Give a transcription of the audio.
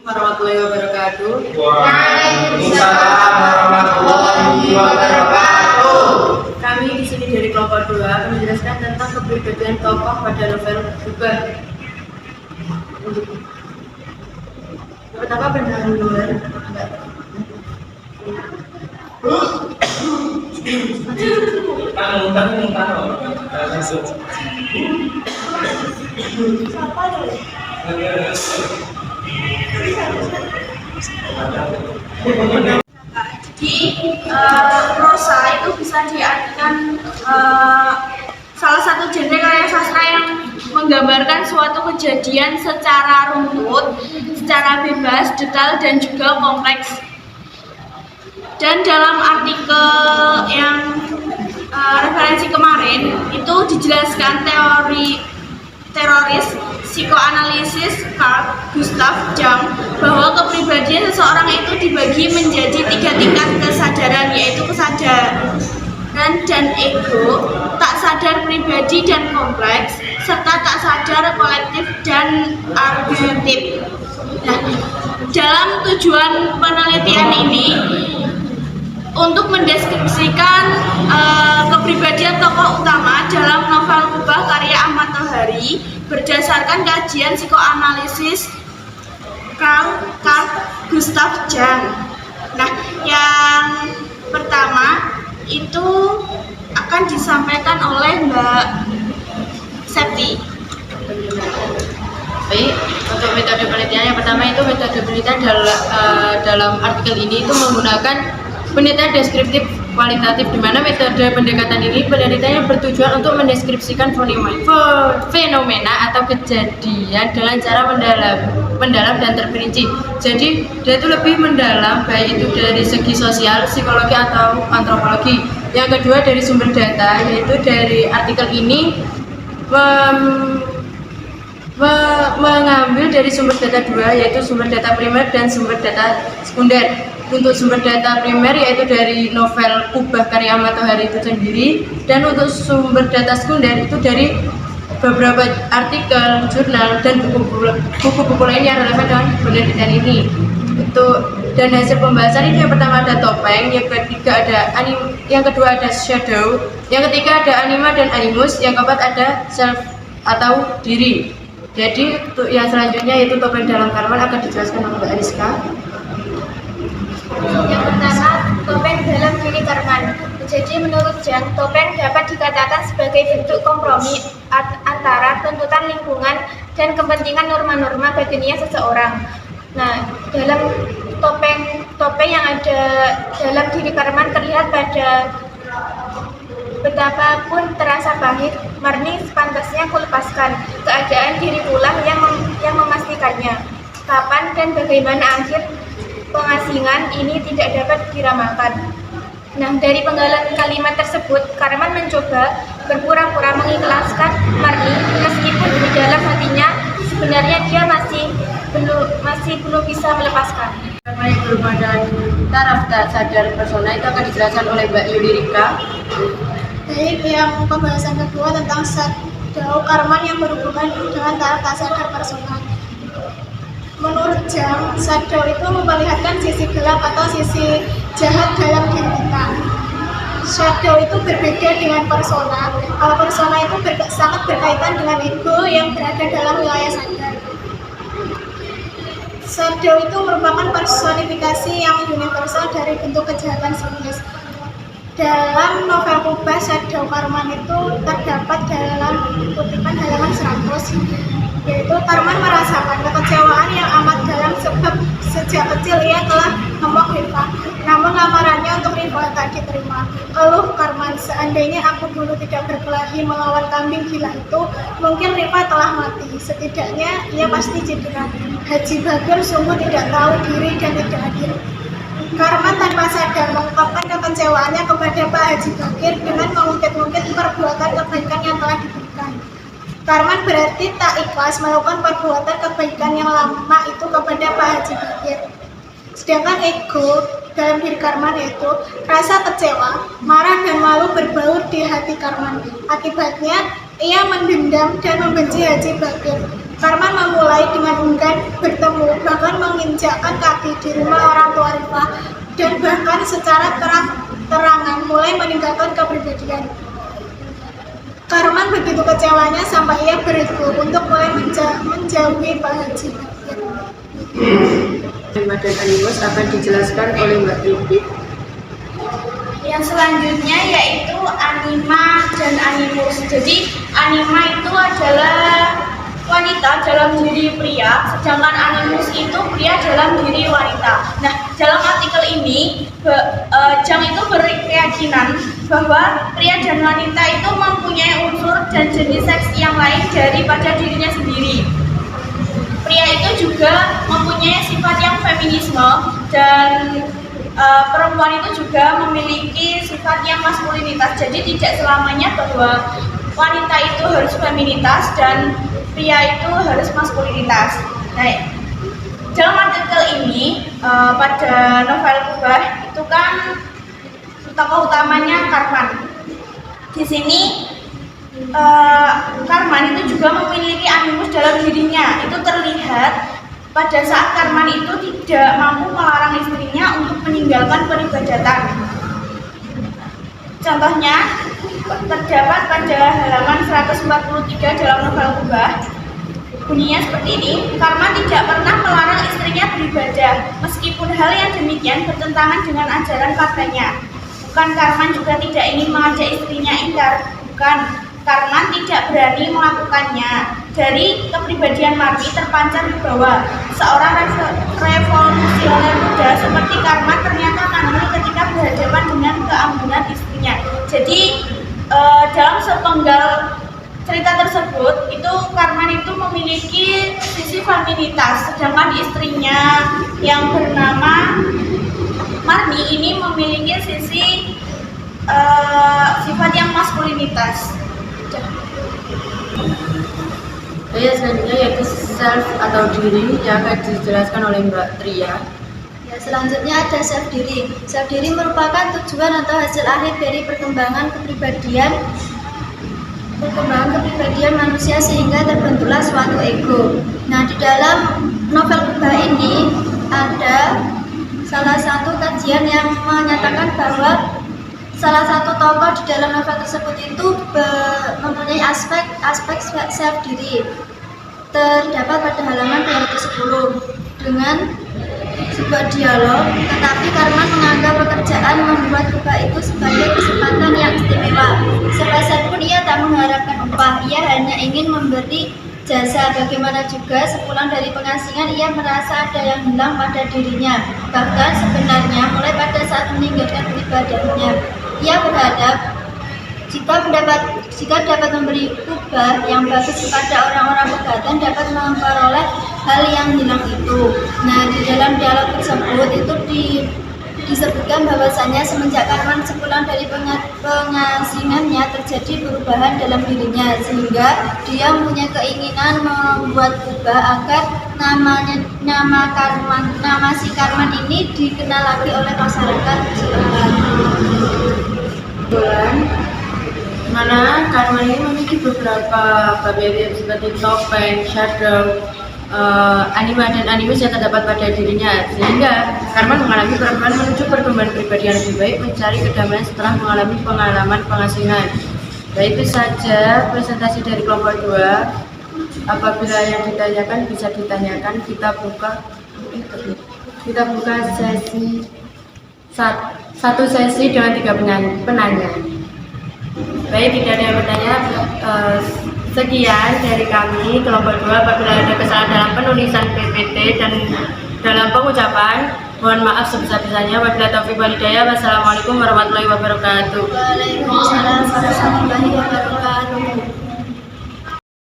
warahmatullahi wabarakatuh. Waalaikumsalam warahmatullahi wabarakatuh. Kami di sini dari kelompok 2 menjelaskan tentang kepribadian tokoh pada novel Kubah. Pertama pendahuluan. Jadi prosa itu bisa diartikan salah satu genre karya sastra yang menggambarkan suatu kejadian secara runtut, secara bebas, detail dan juga kompleks. Dan dalam artikel yang referensi kemarin itu dijelaskan teori teroris psikoanalisis Carl Gustav Jung bahwa kepribadian seseorang itu dibagi menjadi 3 tingkat kesadaran, yaitu kesadaran dan ego, tak sadar pribadi dan kompleks, serta tak sadar kolektif dan archetype. Nah, dalam tujuan penelitian ini untuk mendeskripsikan kepribadian tokoh utama dalam novel Kubah karya Ahmad Tohari berdasarkan kajian psikoanalisis Carl Gustav Jung. Nah, yang pertama itu akan disampaikan oleh Mbak Septi. Baik, untuk metode penelitian yang pertama itu metode penelitian dalam artikel ini itu menggunakan penelitian deskriptif kualitatif, di mana metode pendekatan ini penelitiannya bertujuan untuk mendeskripsikan fenomena atau kejadian dengan cara mendalam dan terperinci. Jadi dia itu lebih mendalam, baik itu dari segi sosial, psikologi atau antropologi. Yang kedua dari sumber data, yaitu dari artikel ini mengambil dari sumber data 2, yaitu sumber data primer dan sumber data sekunder. Untuk sumber data primer yaitu dari novel Kubah karya Ahmad Tohari itu sendiri, dan untuk sumber data sekunder itu dari beberapa artikel, jurnal, dan buku-buku lain yang relevan dengan penelitian ini. Dan hasil pembahasan itu yang pertama ada topeng, yang ketiga ada yang kedua ada shadow, yang ketiga ada anima dan animus, yang keempat ada self atau diri. Jadi untuk yang selanjutnya yaitu topeng dalam Karman akan dijelaskan oleh Mbak Ariska. Yang pertama, topeng dalam diri Karman. Jadi menurut Jung, topeng dapat dikatakan sebagai bentuk kompromi antara tuntutan lingkungan dan kepentingan norma-norma batiniah seseorang. Nah, dalam topeng yang ada dalam diri Karman terlihat pada betapapun terasa pahit, Marni sepantasnya kulepaskan. Keadaan diri pula yang memastikannya. Kapan dan bagaimana akhir pengasingan ini tidak dapat diramalkan. Nah, dari penggalan kalimat tersebut, Karman mencoba berpura-pura mengikhlaskan Marni, meskipun di dalam hatinya sebenarnya dia masih belum bisa melepaskan. Karena yang merupakan taraf tak sadar persona itu akan dijelaskan oleh Mbak Yulirika. Baik, yang pembahasan kedua tentang shadow Karman yang berhubungan dengan taraf tak sadar persona. Menurut Jung, shadow itu memperlihatkan sisi gelap atau sisi jahat dalam diri kita. Shadow itu berbeda dengan persona. Kalau persona itu sangat berkaitan dengan ego yang berada dalam wilayah sadar. Shadow itu merupakan personifikasi yang universal dari bentuk kejahatan psikis. Dalam novel Kubah, shadow Karman itu terdapat dalam kutipan halaman 100, yaitu Karman merasakan kekecewaan yang amat dalam sebab sejak kecil ia telah memohon Riva, namun lamarannya untuk Riva tak diterima. Keluh Karman, seandainya aku dulu tidak berkelahi melawan kambing gila itu, mungkin Riva telah mati. Setidaknya ia pasti cedera. Haji Bagir sungguh tidak tahu diri dan tidak adil. Karman tanpa sadar mengungkapkan kekecewaannya kepada Pak Haji Bagir dengan mengungkit-ungkit perbuatan kebaikan yang telah diberikan. Karman berarti tak ikhlas melakukan perbuatan kebaikan yang lama itu kepada Pak Haji Bagir. Sedangkan ego dalam diri Karman yaitu rasa kecewa, marah dan malu berbaur di hati Karman. Akibatnya ia mendendam dan membenci Haji Bagir. Karman memulai dengan enggan bertemu, bahkan menginjakkan kaki di rumah orang tua Rifa, dan bahkan secara terang-terangan mulai meninggalkan kepribadian. Karman begitu kecewanya sampai ia berebut untuk mulai menjauhi Pak Haji. Anima dan animus akan dijelaskan oleh Mbak Titik. Yang selanjutnya yaitu anima dan animus. Jadi anima itu adalah wanita dalam diri pria, sedangkan animus itu pria dalam diri wanita. Nah, dalam artikel ini Jang itu berkeyakinan bahwa pria dan wanita itu mempunyai unsur dan jenis seks yang lain daripada dirinya sendiri. Pria itu juga mempunyai sifat yang feminisme dan perempuan itu juga memiliki sifat yang maskulinitas. Jadi tidak selamanya bahwa wanita itu harus feminitas dan pria itu harus maskulinitas. Nah, dalam artikel ini pada novel Kubah itu kan tokoh utamanya Karman. Di sini Karman itu juga memiliki animus dalam dirinya. Itu terlihat pada saat Karman itu tidak mampu melarang istrinya untuk meninggalkan peribadatan. Contohnya terdapat pada halaman 143 dalam novel Kubah. Bunyinya seperti ini, Karman tidak pernah melarang istrinya beribadah, meskipun hal yang demikian bertentangan dengan ajaran partainya. Bukan Karman juga tidak ingin mengajak istrinya ingkar, bukan. Karman tidak berani melakukannya. Dari kepribadian Marni terpancar di bawah. Seorang revolusioner muda seperti Karman ternyata mandul ketika berhadapan dengan keanggunan istrinya. Jadi dalam sepenggal cerita tersebut itu Karman itu memiliki sisi feminitas, sedangkan istrinya yang bernama Marni ini memiliki sisi sifat yang maskulinitas. Selanjutnya yaitu self atau diri yang akan dijelaskan oleh Mbak Tria. Ya, selanjutnya ada self diri. Self diri merupakan tujuan atau hasil akhir dari perkembangan kepribadian manusia sehingga terbentuklah suatu ego. Nah, di dalam novel Kubah ini ada salah satu kajian yang menyatakan bahwa salah satu tokoh di dalam novel tersebut itu mempunyai aspek self diri. Terdapat pada halaman 210 dengan sebuah dialog, tetapi Karman menganggap pekerjaan membuat Kubah itu sebagai kesempatan yang istimewa. Sepeserpun ia tak mengharapkan upah, ia hanya ingin memberi jasa. Bagaimana juga sepulang dari pengasingan ia merasa ada yang hilang pada dirinya. Bahkan sebenarnya mulai pada saat meninggalkan ibadahnya, ia berharap jika dapat memberi Kubah yang bagus kepada orang-orang pegatan dapat memperoleh hal yang hilang itu. Nah, di dalam dialog tersebut itu disebutkan bahwasanya semenjak Karman sepulang dari pengasingannya terjadi perubahan dalam dirinya, sehingga dia mempunyai keinginan membuat Kubah agar nama si Karman ini dikenal lagi oleh masyarakat setempat. Mana Karman ini memiliki beberapa bagian seperti topeng, shadow, anima dan animus yang terdapat pada dirinya, sehingga Karman mengalami perubahan menuju perkembangan pribadi yang lebih baik, mencari kedamaian setelah mengalami pengalaman pengasingan. Nah, itu saja presentasi dari kelompok 2. Apabila yang ditanyakan bisa ditanyakan. Kita buka sesi satu sesi dengan 3 penanya. Baik, tidak ada yang bertanya. Sekian dari kami kelompok 2. Apabila ada kesalahan dalam penulisan PPT dan dalam pengucapan, mohon maaf sebesar-besarnya. Wabillahi taufiq wal hidayah. Wassalamualaikum warahmatullahi wabarakatuh. Waalaikumsalam warahmatullahi wabarakatuh.